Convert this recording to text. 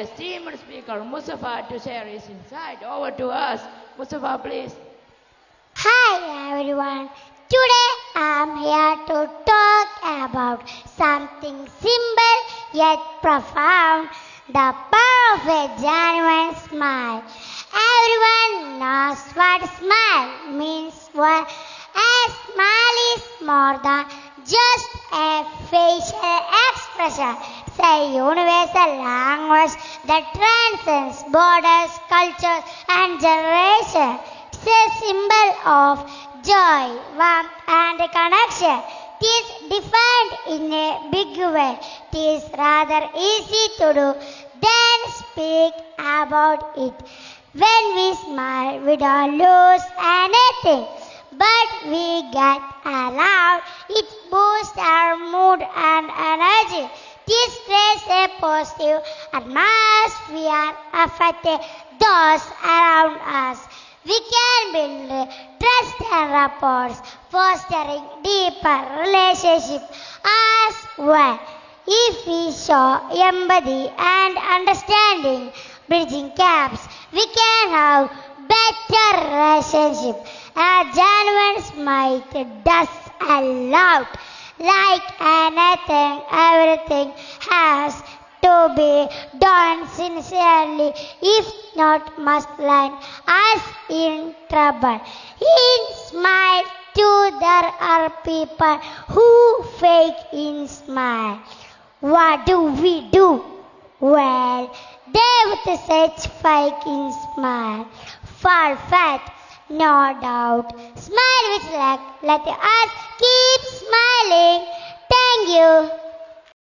esteemed speaker Mustafa to share his insight. Over to us. Mustafa, please. Hi everyone. Today I am here to talk about something simple yet profound, the power of a genuine smile. Everyone knows what smile means. Well, a smile is more than just a facial expression. It's a universal language that transcends borders, cultures, and generations. It's a symbol of joy, warmth, and connection. It is defined in a big way. It is rather easy to do than speak about it. When we smile, we don't lose anything, but we get allowed. It boosts our mood and energy. This creates a positive atmosphere affecting those around us. We can build trust and rapport, fostering deeper relationships as well. If we show empathy and understanding, bridging gaps, we can have better relationships. A genuine smile does a lot. Like anything, everything has to be done sincerely. If not, must land us in trouble. In smile too, there are people who fake in smile. What do we do? Well, they would such fake in smile. Far-fetched, no doubt. Smile with luck. Let us keep smiling. Thank you.